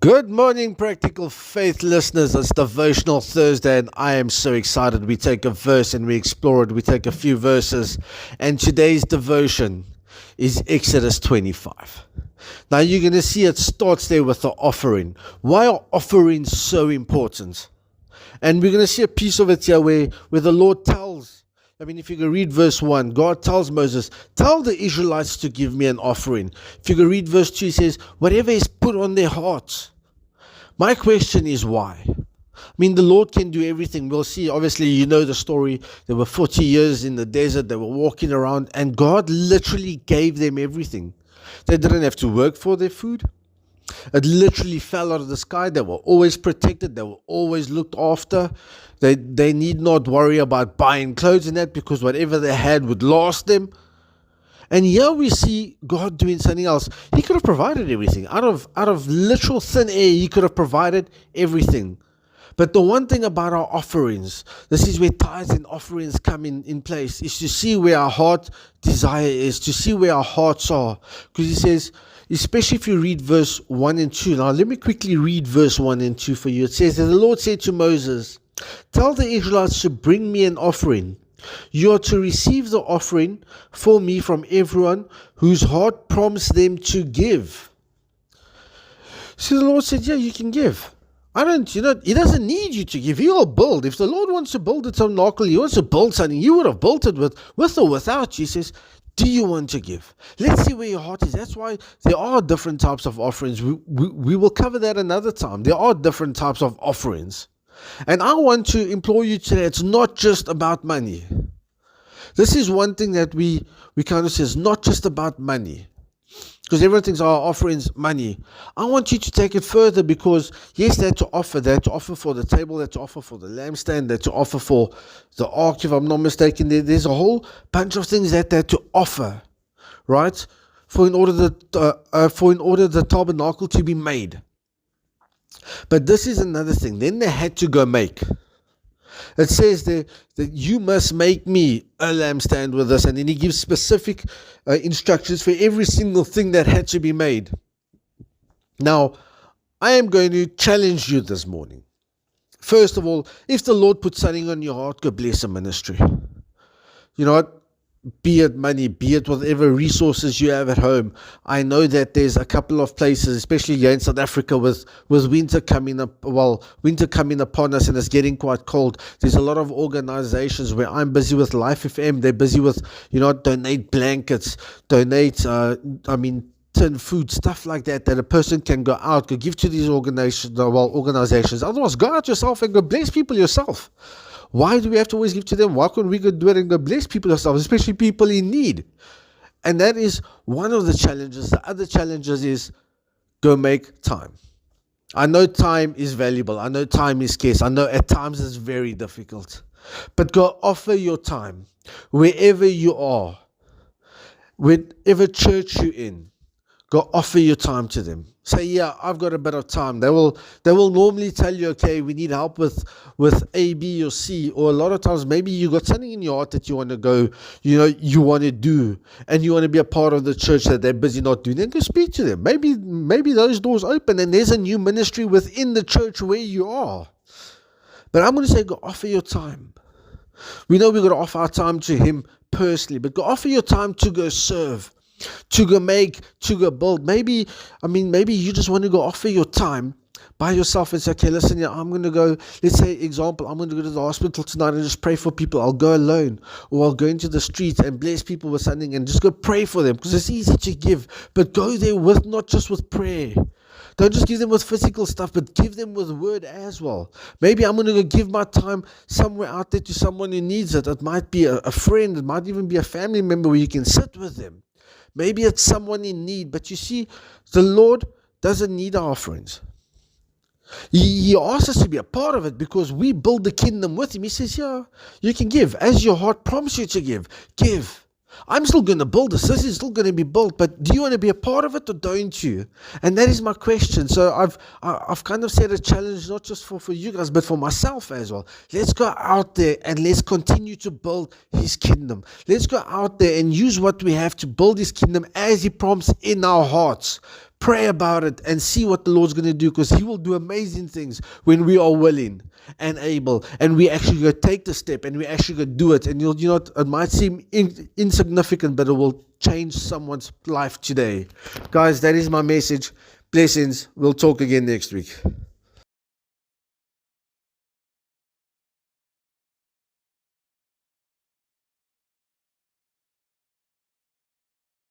Good morning, Practical Faith listeners. It's Devotional Thursday, and I am so excited. We take a verse and we explore it. We take a few verses, and today's devotion is Exodus 25. Now, you're going to see it starts there with the offering. Why are offerings so important? And we're going to see a piece of it here where the Lord tells, if you can read verse 1, God tells Moses, tell the Israelites to give me an offering. If you can read verse 2, he says, whatever is put on their hearts. My question is why? The Lord can do everything. We'll see. Obviously, you know the story. They were 40 years in the desert. They were walking around, and God literally gave them everything. They didn't have to work for their food. It literally fell out of the sky. They were always protected. They were always looked after. They need not worry about buying clothes and that, because whatever they had would last them. And here we see God doing something else. He could have provided everything. Out of literal thin air, He could have provided everything. But the one thing about our offerings, this is where tithes and offerings come in place, is to see where our heart desire is, to see where our hearts are. Because He says, especially if you read verse 1 and 2. Now, let me quickly read verse 1 and 2 for you. It says, and the Lord said to Moses, tell the Israelites to bring me an offering. You are to receive the offering for me from everyone whose heart prompts them to give. So the Lord said, yeah, you can give. He doesn't need you to give. He'll build. If the Lord wants to build a tabernacle, He wants to build something, He would have built it with or without you. He says, do you want to give? Let's see where your heart is. That's why there are different types of offerings. We will cover that another time. There are different types of offerings. And I want to implore you today, it's not just about money. This is one thing that we kind of say, it's not just about money. Because everyone thinks our offerings money. I want you to take it further, because yes, they're to offer for the table, they're to offer for the lampstand, they're to offer for the ark, if I'm not mistaken. There's a whole bunch of things that they're to offer, right? For in order the tabernacle to be made. But this is another thing. Then they had to go make. It says there that you must make me a lampstand with this. And then He gives specific instructions for every single thing that had to be made. Now, I am going to challenge you this morning. First of all, if the Lord puts something on your heart, go bless a ministry. You know what? Be it money, be it whatever resources you have at home. I know that there's a couple of places, especially here in South Africa, with winter coming upon us, and it's getting quite cold. There's a lot of organizations where I'm busy with Life FM. They're busy with, donate blankets, donate, tin food, stuff like that a person can go out, go give to these organizations. Otherwise, go out yourself and go bless people yourself. Why do we have to always give to them? Why couldn't we go do it and go bless people ourselves, especially people in need? And that is one of the challenges. The other challenges is go make time. I know time is valuable. I know time is scarce. I know at times it's very difficult. But go offer your time wherever you are, whatever church you're in. Go offer your time to them. Say, yeah, I've got a bit of time. They will normally tell you, okay, we need help with A, B, or C. Or a lot of times, maybe you got something in your heart that you want to go, you want to do, and you want to be a part of the church that they're busy not doing. Then go speak to them. Maybe those doors open, and there's a new ministry within the church where you are. But I'm going to say, go offer your time. We know we've got to offer our time to Him personally, but go offer your time to go serve, to go make, to go build. Maybe you just want to go offer your time by yourself and say, okay, listen, I'm going to go, let's say, example, I'm going to go to the hospital tonight and just pray for people. I'll go alone, or I'll go into the streets and bless people with something and just go pray for them, because it's easy to give, but go there with, not just with prayer. Don't just give them with physical stuff, but give them with word as well. Maybe I'm going to go give my time somewhere out there to someone who needs it. It might be a friend. It might even be a family member where you can sit with them. Maybe it's someone in need. But you see, the Lord doesn't need our offerings. He asks us to be a part of it because we build the kingdom with Him. He says, yeah, you can give. As your heart prompts you to give, give. I'm still going to build this. This is still going to be built. But do you want to be a part of it, or don't you? And that is my question. So I've kind of set a challenge, not just for you guys, but for myself as well. Let's go out there and let's continue to build His kingdom. Let's go out there and use what we have to build His kingdom as He prompts in our hearts. Pray about it and see what the Lord's going to do, because He will do amazing things when we are willing and able, and we actually go take the step and we actually go do it. And it might seem insignificant, but it will change someone's life today. Guys, that is my message. Blessings. We'll talk again next week.